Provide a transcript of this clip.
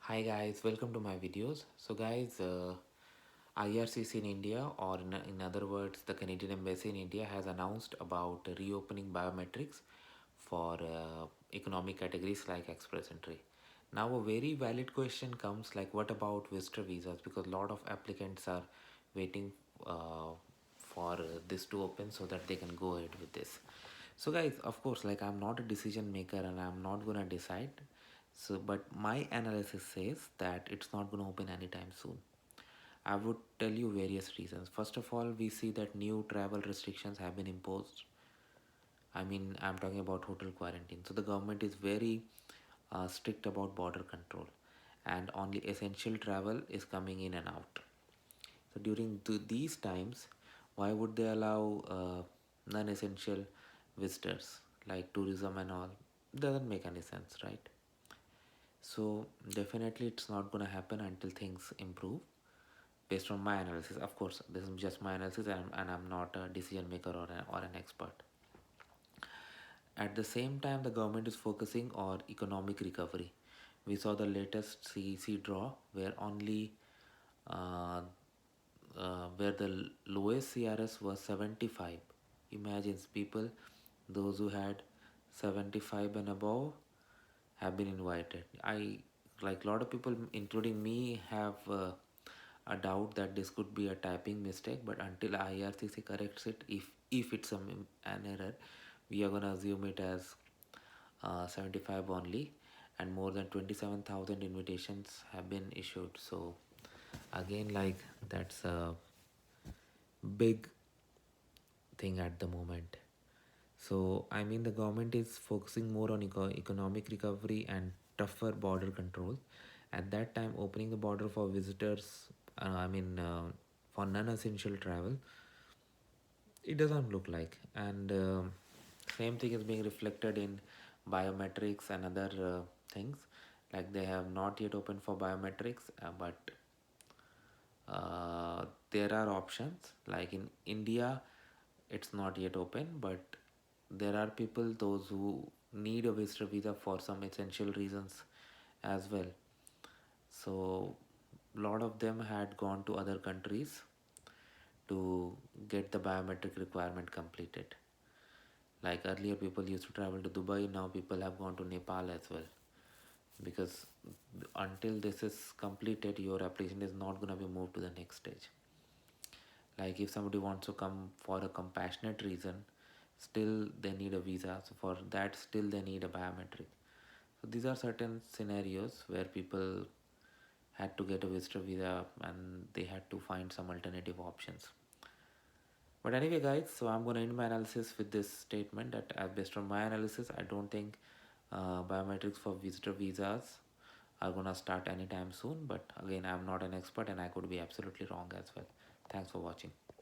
Hi guys, welcome to my videos. So guys, IRCC in India, or in other words, the Canadian Embassy in India has announced about reopening biometrics for economic categories like express entry. Now a very valid question comes like, what about visitor visas? Because a lot of applicants are waiting uh, for this to open so that they can go ahead with this. So guys, of course, like I'm not a decision maker and I'm not gonna decide. So, but my analysis says that it's not gonna open anytime soon. I would tell you various reasons. First of all, we see that new travel restrictions have been imposed. I mean, I'm talking about hotel quarantine. So the government is very strict about border control, and only essential travel is coming in and out. So during these times, why would they allow non-essential visitors like tourism and all? Doesn't make any sense, right? So definitely it's not gonna happen until things improve based on my analysis. Of course, this is just my analysis, and I'm not a decision maker or an expert. At the same time, the government is focusing on economic recovery. We saw the latest CEC draw uh, where the lowest CRS was 75. Imagine people, those who had 75 and above have been invited. I like a lot of people, including me, have a doubt that this could be a typing mistake. But until IRCC corrects it, if it's an error, we are gonna assume it as 75 only, and more than 27,000 invitations have been issued. So again, like that's a big thing at the moment. So, I mean, the government is focusing more on economic recovery and tougher border control. At that time, opening the border for visitors, for non essential travel, it doesn't look like. And same thing is being reflected in biometrics and other things. Like they have not yet opened for biometrics, but there are options. Like in India, it's not yet open, but there are people those who need a visitor visa for some essential reasons as well. So a lot of them had gone to other countries to get the biometric requirement completed. Like earlier people used to travel to Dubai, now people have gone to Nepal as well, because until this is completed your application is not going to be moved to the next stage. Like if somebody wants to come for a compassionate reason, still they need a visa, so for that still they need a biometric. So these are certain scenarios where people had to get a visitor visa and they had to find some alternative options. But anyway guys, so I'm going to end my analysis with this statement that based on my analysis, I don't think biometrics for visitor visas are going to start anytime soon. But again, I'm not an expert and I could be absolutely wrong as well. Thanks for watching.